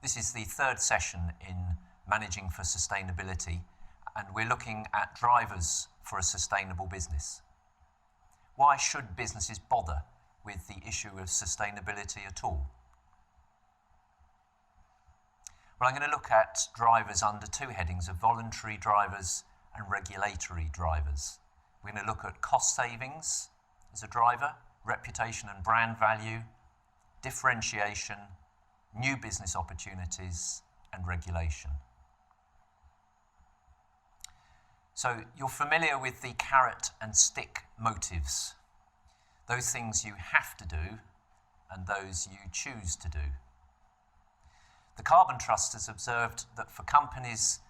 This is the third session in Managing for Sustainability, and we're looking at drivers for a sustainable business. Why should businesses bother with the issue of sustainability at all? Well, I'm going to look at drivers under two headings of voluntary drivers and regulatory drivers. We're going to look at cost savings as a driver, reputation and brand value, differentiation, new business opportunities, and regulation. So you're familiar with the carrot and stick motives, those things you have to do and those you choose to do. The Carbon Trust has observed that for companies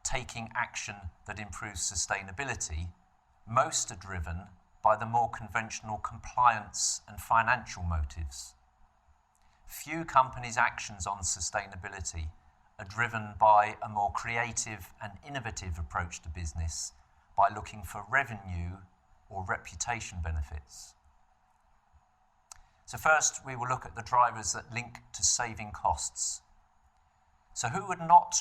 taking action that improves sustainability, most are driven by the more conventional compliance and financial motives. Few companies' actions on sustainability are driven by a more creative and innovative approach to business by looking for revenue or reputation benefits. So first, we will look at the drivers that link to saving costs. So who would not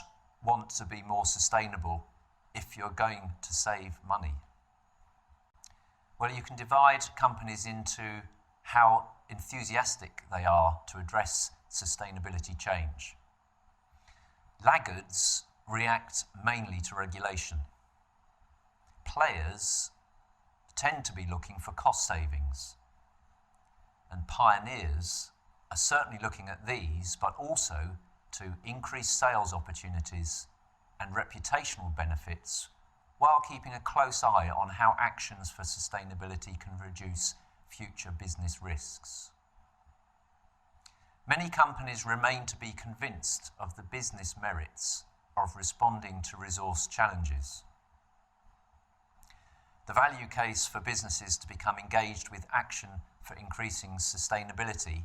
want to be more sustainable if you're going to save money? Well, you can divide companies into how enthusiastic they are to address sustainability change. Laggards react mainly to regulation. Players tend to be looking for cost savings. And pioneers are certainly looking at these, but also to increase sales opportunities and reputational benefits while keeping a close eye on how actions for sustainability can reduce future business risks. Many companies remain to be convinced of the business merits of responding to resource challenges. The value case for businesses to become engaged with action for increasing sustainability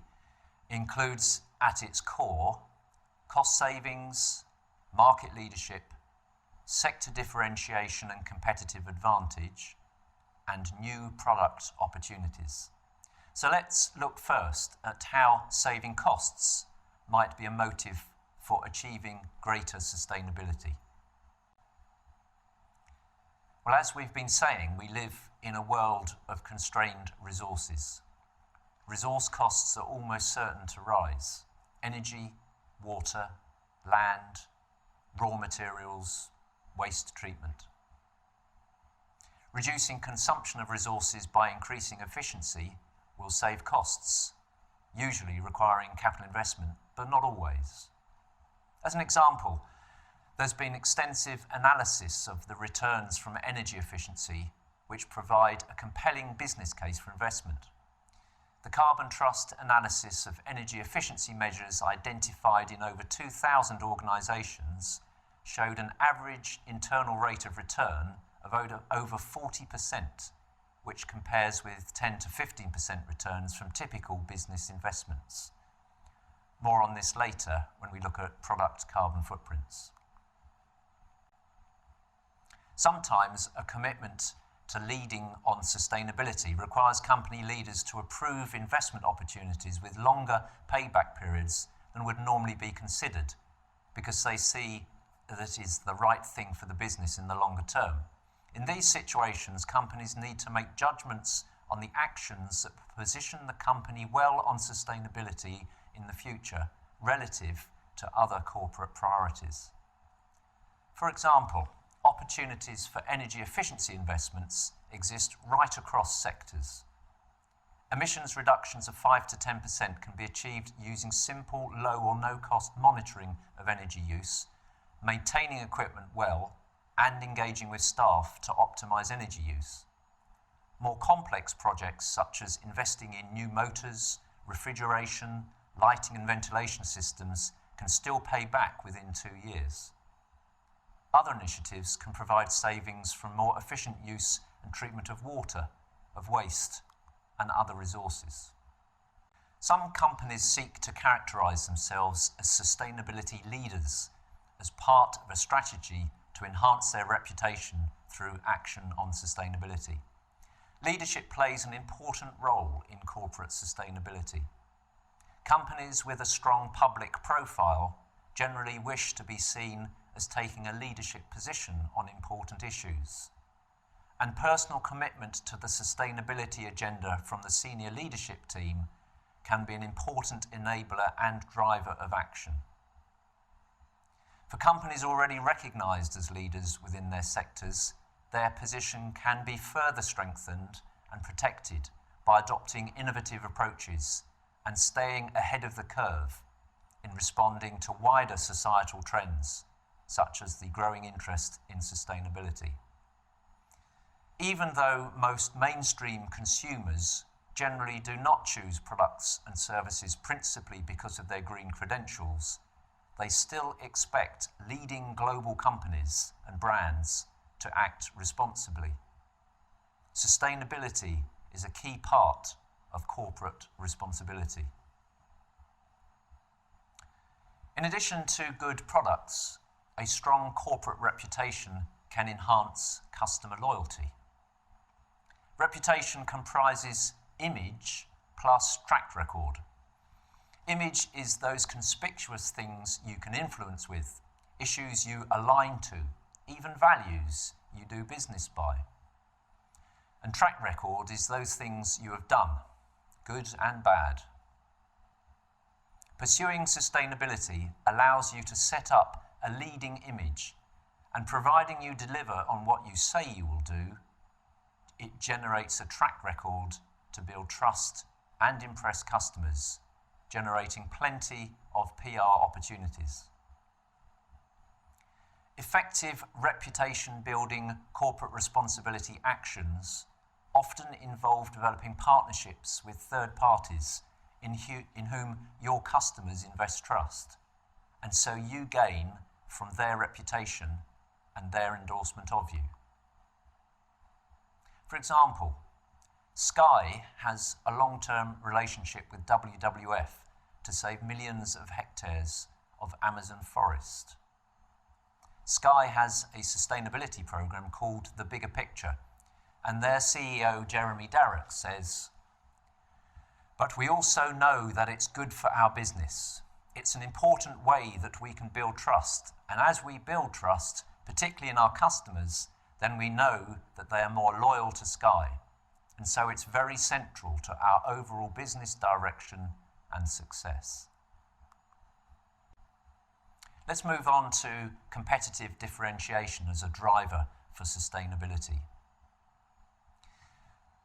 includes at its core cost savings, market leadership, sector differentiation and competitive advantage, and new product opportunities. So let's look first at how saving costs might be a motive for achieving greater sustainability. Well, as we've been saying, we live in a world of constrained resources. Resource costs are almost certain to rise. Energy, water, land, raw materials, waste treatment. Reducing consumption of resources by increasing efficiency will save costs, usually requiring capital investment, but not always. As an example, there's been extensive analysis of the returns from energy efficiency, which provide a compelling business case for investment. The Carbon Trust analysis of energy efficiency measures identified in over 2,000 organisations showed an average internal rate of return of over 40%, which compares with 10 to 15% returns from typical business investments. More on this later when we look at product carbon footprints. Sometimes a commitment to leading on sustainability requires company leaders to approve investment opportunities with longer payback periods than would normally be considered, because they see that it is the right thing for the business in the longer term. In these situations, companies need to make judgments on the actions that position the company well on sustainability in the future relative to other corporate priorities. For example, opportunities for energy efficiency investments exist right across sectors. Emissions reductions of 5 to 10% can be achieved using simple, low or no-cost monitoring of energy use, maintaining equipment well, and engaging with staff to optimise energy use. More complex projects such as investing in new motors, refrigeration, lighting and ventilation systems can still pay back within 2 years. Other initiatives can provide savings from more efficient use and treatment of water, of waste, and other resources. Some companies seek to characterise themselves as sustainability leaders as part of a strategy to enhance their reputation through action on sustainability. Leadership plays an important role in corporate sustainability. Companies with a strong public profile generally wish to be seen as taking a leadership position on important issues. And personal commitment to the sustainability agenda from the senior leadership team can be an important enabler and driver of action. For companies already recognised as leaders within their sectors, their position can be further strengthened and protected by adopting innovative approaches and staying ahead of the curve in responding to wider societal trends, such as the growing interest in sustainability. Even though most mainstream consumers generally do not choose products and services principally because of their green credentials, they still expect leading global companies and brands to act responsibly. Sustainability is a key part of corporate responsibility. In addition to good products, a strong corporate reputation can enhance customer loyalty. Reputation comprises image plus track record. Image is those conspicuous things you can influence with, issues you align to, even values you do business by. And track record is those things you have done, good and bad. Pursuing sustainability allows you to set up a leading image, and providing you deliver on what you say you will do, it generates a track record to build trust and impress customers, generating plenty of PR opportunities. Effective reputation-building corporate responsibility actions often involve developing partnerships with third parties in whom your customers invest trust, and so you gain from their reputation and their endorsement of you. For example, Sky has a long-term relationship with WWF to save millions of hectares of Amazon forest. Sky has a sustainability program called The Bigger Picture, and their CEO, Jeremy Darroch, says, "But we also know that it's good for our business. It's an important way that we can build trust, and as we build trust, particularly in our customers, then we know that they are more loyal to Sky, and so it's very central to our overall business direction and success." Let's move on to competitive differentiation as a driver for sustainability.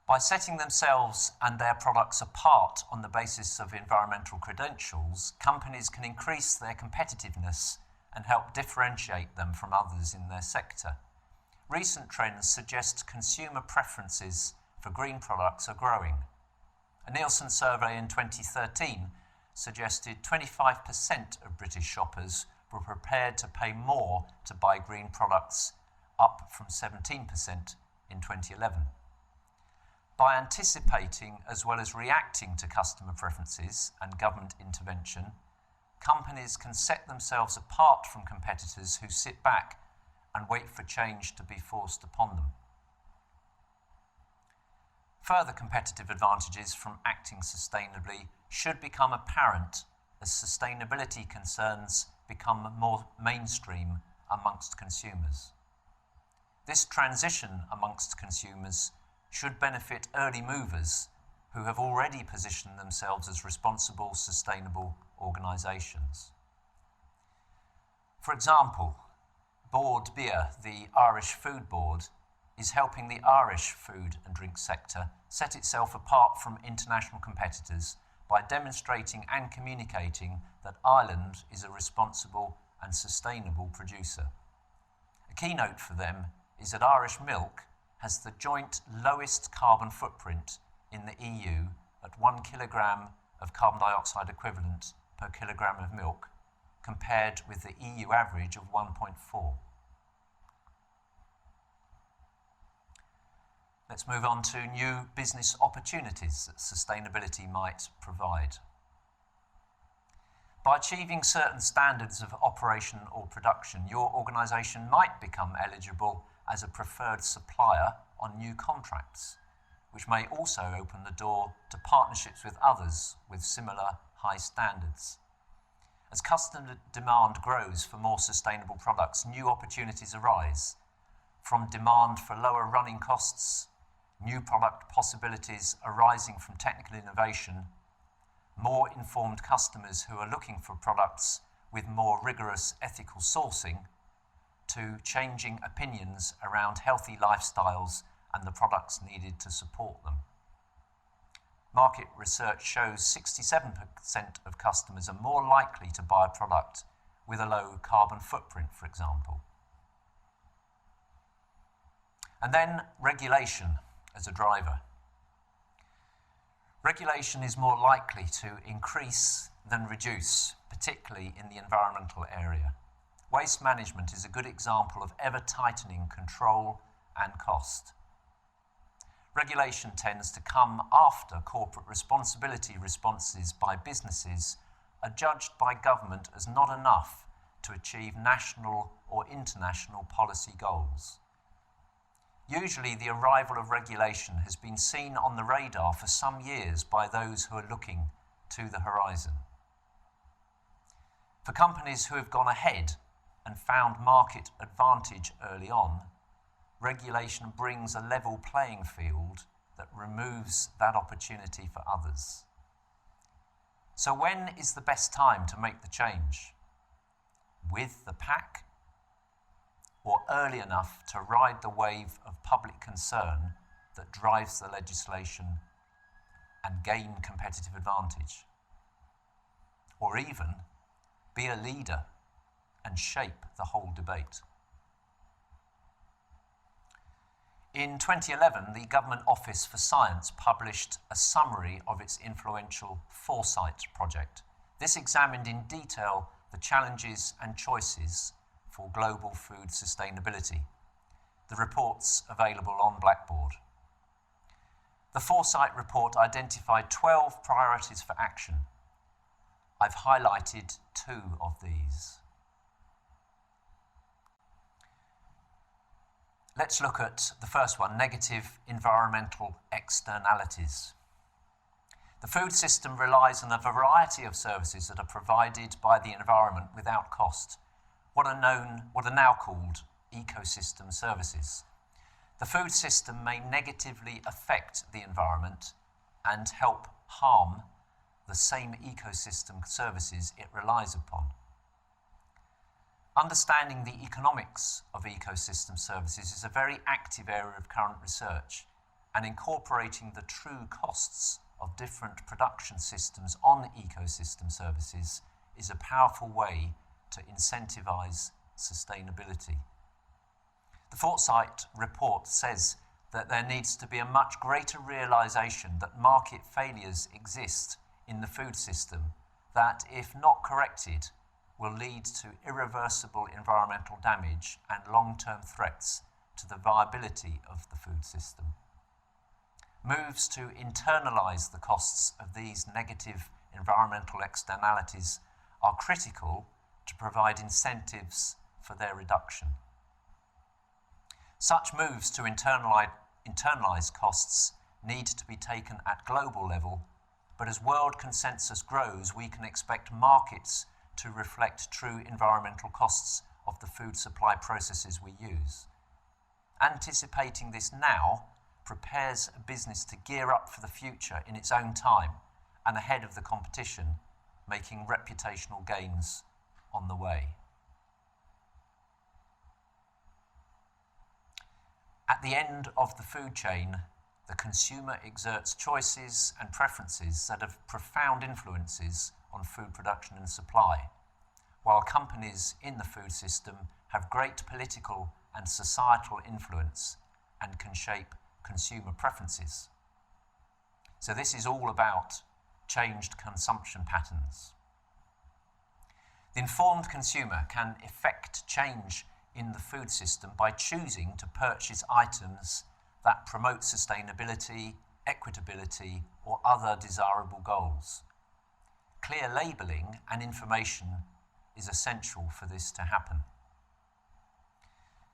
By setting themselves and their products apart on the basis of environmental credentials, companies can increase their competitiveness and help differentiate them from others in their sector. Recent trends suggest consumer preferences for green products are growing. A Nielsen survey in 2013 suggested 25% of British shoppers were prepared to pay more to buy green products, up from 17% in 2011. By anticipating as well as reacting to customer preferences and government intervention, companies can set themselves apart from competitors who sit back and wait for change to be forced upon them. Further competitive advantages from acting sustainably should become apparent as sustainability concerns become more mainstream amongst consumers. This transition amongst consumers should benefit early movers who have already positioned themselves as responsible, sustainable organisations. For example, Bord Bia, the Irish Food Board, is helping the Irish food and drink sector set itself apart from international competitors by demonstrating and communicating that Ireland is a responsible and sustainable producer. A keynote for them is that Irish milk has the joint lowest carbon footprint in the EU at 1 kilogram of carbon dioxide equivalent per kilogram of milk, compared with the EU average of 1.4. Let's move on to new business opportunities that sustainability might provide. By achieving certain standards of operation or production, your organisation might become eligible as a preferred supplier on new contracts, which may also open the door to partnerships with others with similar high standards. As customer demand grows for more sustainable products, new opportunities arise, from demand for lower running costs, new product possibilities arising from technical innovation, more informed customers who are looking for products with more rigorous ethical sourcing, to changing opinions around healthy lifestyles and the products needed to support them. Market research shows 67% of customers are more likely to buy a product with a low carbon footprint, for example. And then regulation as a driver. Regulation is more likely to increase than reduce, particularly in the environmental area. Waste management is a good example of ever-tightening control and cost. Regulation tends to come after corporate responsibility responses by businesses are judged by government as not enough to achieve national or international policy goals. Usually, the arrival of regulation has been seen on the radar for some years by those who are looking to the horizon. For companies who have gone ahead and found market advantage early on, regulation brings a level playing field that removes that opportunity for others. So when is the best time to make the change? With the pack, or early enough to ride the wave of public concern that drives the legislation and gain competitive advantage? Or even be a leader and shape the whole debate? In 2011, the Government Office for Science published a summary of its influential Foresight project. This examined in detail the challenges and choices for global food sustainability. The report's available on Blackboard. The Foresight report identified 12 priorities for action. I've highlighted 2 of these. Let's look at the first one, negative environmental externalities. The food system relies on a variety of services that are provided by the environment without cost, what are now called ecosystem services. The food system may negatively affect the environment and help harm the same ecosystem services it relies upon. Understanding the economics of ecosystem services is a very active area of current research, and incorporating the true costs of different production systems on ecosystem services is a powerful way to incentivize sustainability. The Foresight report says that there needs to be a much greater realization that market failures exist in the food system that, if not corrected, will lead to irreversible environmental damage and long-term threats to the viability of the food system. Moves to internalize the costs of these negative environmental externalities are critical to provide incentives for their reduction. Such moves to internalize costs need to be taken at global level, but as world consensus grows, we can expect markets to reflect true environmental costs of the food supply processes we use. Anticipating this now prepares a business to gear up for the future in its own time and ahead of the competition, making reputational gains on the way. At the end of the food chain, the consumer exerts choices and preferences that have profound influences on food production and supply, while companies in the food system have great political and societal influence and can shape consumer preferences. So this is all about changed consumption patterns. The informed consumer can effect change in the food system by choosing to purchase items that promote sustainability, equitability, or other desirable goals. Clear labelling and information is essential for this to happen.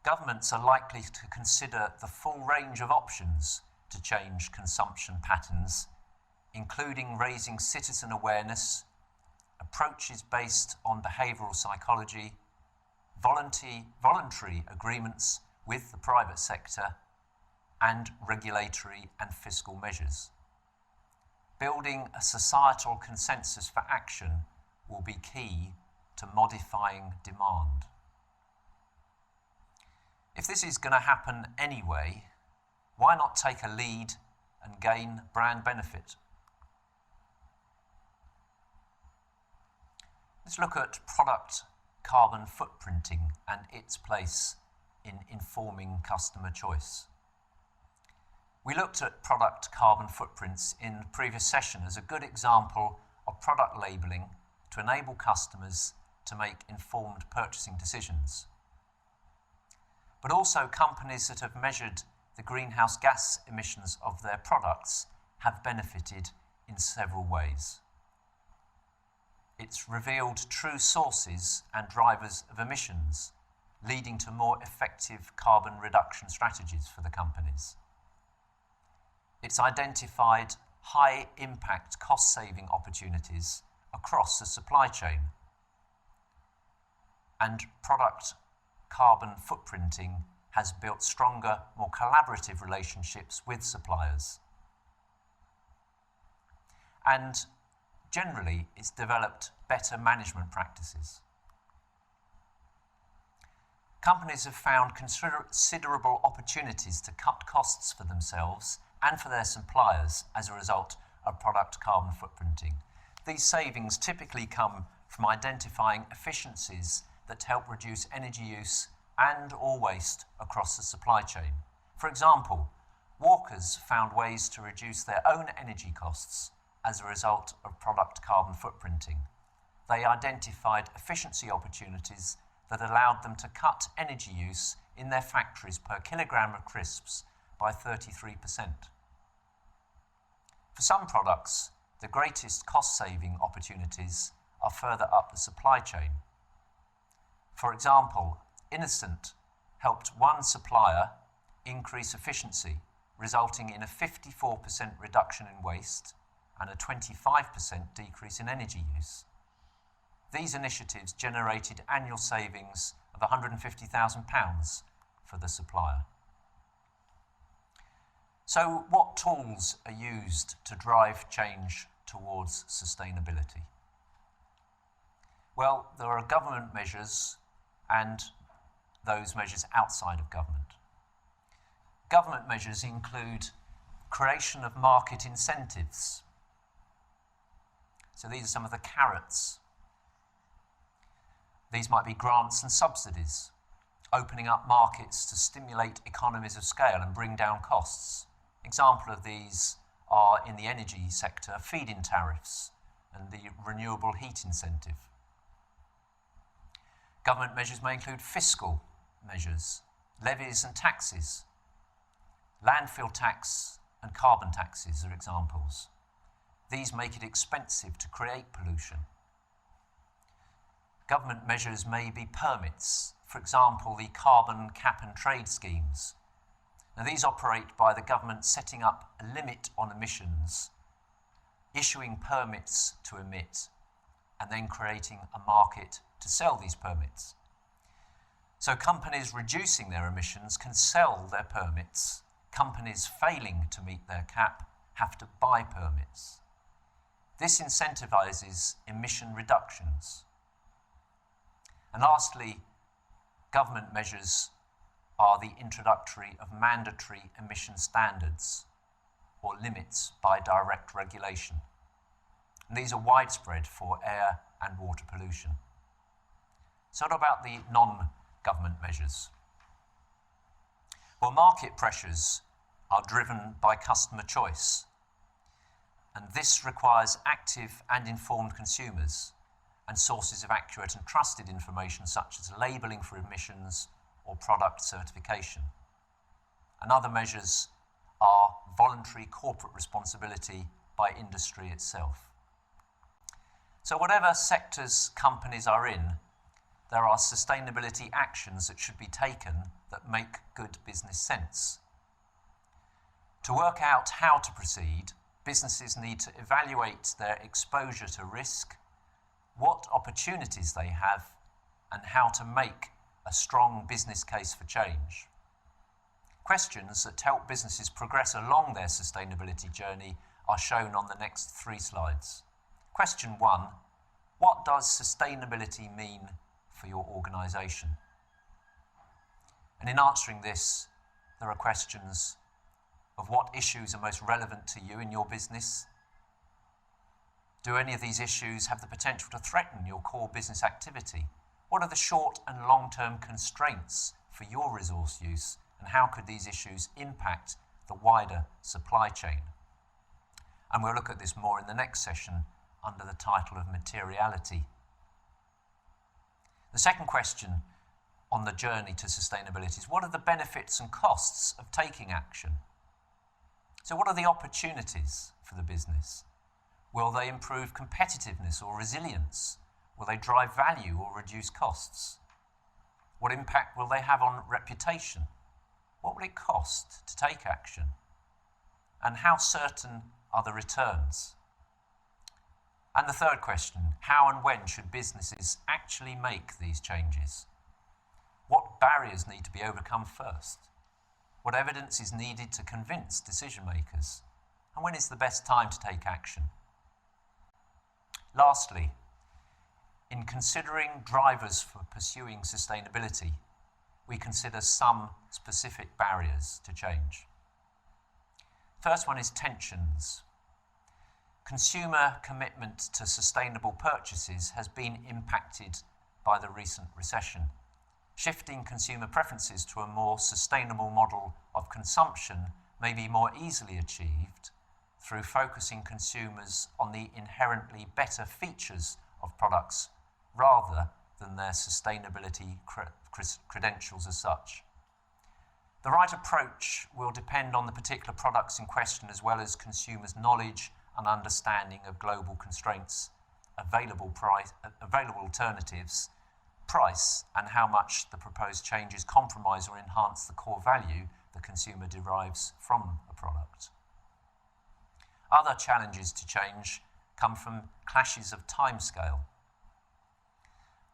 Governments are likely to consider the full range of options to change consumption patterns, including raising citizen awareness, approaches based on behavioural psychology, voluntary agreements with the private sector, and regulatory and fiscal measures. Building a societal consensus for action will be key to modifying demand. If this is going to happen anyway, why not take a lead and gain brand benefit? Let's look at product carbon footprinting and its place in informing customer choice. We looked at product carbon footprints in the previous session as a good example of product labelling to enable customers to make informed purchasing decisions. But also companies that have measured the greenhouse gas emissions of their products have benefited in several ways. It's revealed true sources and drivers of emissions, leading to more effective carbon reduction strategies for the companies. It's identified high-impact cost-saving opportunities across the supply chain. And product carbon footprinting has built stronger, more collaborative relationships with suppliers. And generally, it's developed better management practices. Companies have found considerable opportunities to cut costs for themselves and for their suppliers as a result of product carbon footprinting. These savings typically come from identifying efficiencies that help reduce energy use and or waste across the supply chain. For example, Walkers found ways to reduce their own energy costs as a result of product carbon footprinting. They identified efficiency opportunities that allowed them to cut energy use in their factories per kilogram of crisps by 33%. For some products, the greatest cost-saving opportunities are further up the supply chain. For example, Innocent helped one supplier increase efficiency, resulting in a 54% reduction in waste and a 25% decrease in energy use. These initiatives generated annual savings of £150,000 for the supplier. So, what tools are used to drive change towards sustainability? Well, there are government measures and those measures outside of government. Government measures include creation of market incentives. So these are some of the carrots. These might be grants and subsidies, opening up markets to stimulate economies of scale and bring down costs. Example of these are in the energy sector, feed-in tariffs and the renewable heat incentive. Government measures may include fiscal measures, levies and taxes. Landfill tax and carbon taxes are examples. These make it expensive to create pollution. Government measures may be permits, for example, the carbon cap and trade schemes. Now, these operate by the government setting up a limit on emissions, issuing permits to emit, and then creating a market to sell these permits. So companies reducing their emissions can sell their permits. Companies failing to meet their cap have to buy permits. This incentivizes emission reductions. And lastly, government measures are the introductory of mandatory emission standards or limits by direct regulation. And these are widespread for air and water pollution. So what about the non-government measures? Well, market pressures are driven by customer choice, and this requires active and informed consumers and sources of accurate and trusted information such as labelling for emissions or product certification. And other measures are voluntary corporate responsibility by industry itself. So whatever sectors companies are in, there are sustainability actions that should be taken that make good business sense. To work out how to proceed, businesses need to evaluate their exposure to risk, what opportunities they have, and how to make a strong business case for change. Questions that help businesses progress along their sustainability journey are shown on the next 3 slides. Question 1, what does sustainability mean for your organisation? And in answering this, there are questions of what issues are most relevant to you in your business. Do any of these issues have the potential to threaten your core business activity? What are the short and long-term constraints for your resource use, and how could these issues impact the wider supply chain? And we'll look at this more in the next session under the title of materiality. The second question on the journey to sustainability is, what are the benefits and costs of taking action? So what are the opportunities for the business? Will they improve competitiveness or resilience? Will they drive value or reduce costs? What impact will they have on reputation? What will it cost to take action? And how certain are the returns? And the third question, how and when should businesses actually make these changes? What barriers need to be overcome first? What evidence is needed to convince decision makers? And when is the best time to take action? Lastly, in considering drivers for pursuing sustainability, we consider some specific barriers to change. First one is tensions. Consumer commitment to sustainable purchases has been impacted by the recent recession. Shifting consumer preferences to a more sustainable model of consumption may be more easily achieved through focusing consumers on the inherently better features of products rather than their sustainability credentials as such. The right approach will depend on the particular products in question, as well as consumers' knowledge and understanding of global constraints, available alternatives, price, and how much the proposed changes compromise or enhance the core value the consumer derives from a product. Other challenges to change come from clashes of timescale.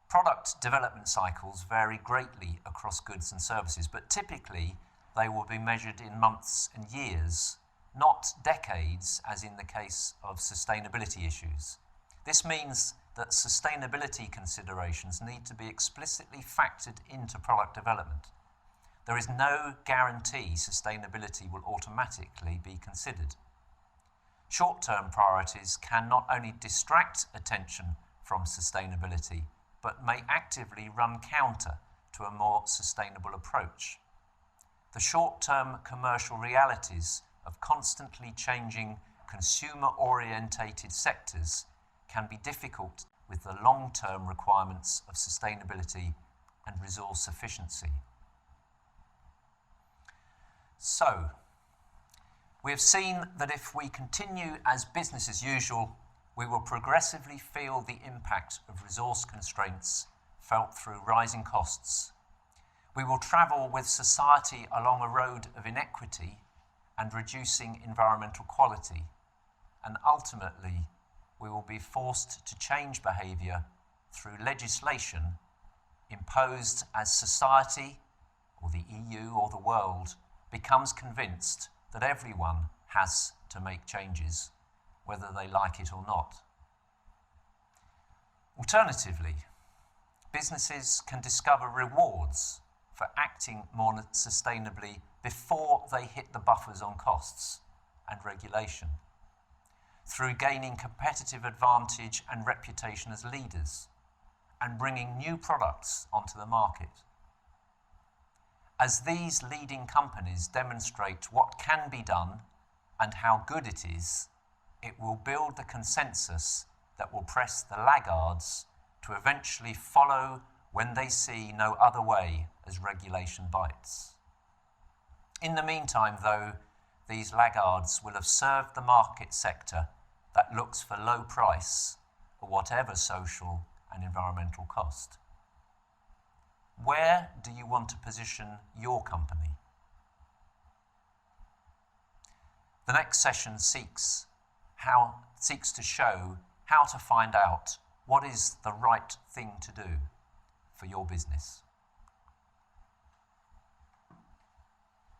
Product development cycles vary greatly across goods and services, but typically they will be measured in months and years, not decades, as in the case of sustainability issues. This means that sustainability considerations need to be explicitly factored into product development. There is no guarantee sustainability will automatically be considered. Short-term priorities can not only distract attention from sustainability, but may actively run counter to a more sustainable approach. The short-term commercial realities of constantly changing consumer-orientated sectors can be difficult with the long-term requirements of sustainability and resource efficiency. So, we have seen that if we continue as business as usual, we will progressively feel the impact of resource constraints felt through rising costs. We will travel with society along a road of inequity and reducing environmental quality, and ultimately we will be forced to change behaviour through legislation imposed as society, or the EU or the world, becomes convinced that everyone has to make changes, whether they like it or not. Alternatively, businesses can discover rewards for acting more sustainably before they hit the buffers on costs and regulation, through gaining competitive advantage and reputation as leaders, and bringing new products onto the market. As these leading companies demonstrate what can be done and how good it is, it will build the consensus that will press the laggards to eventually follow when they see no other way as regulation bites. In the meantime, though, these laggards will have served the market sector that looks for low price at whatever social and environmental cost. Where do you want to position your company? The next session seeks to show how to find out What is the right thing to do for your business?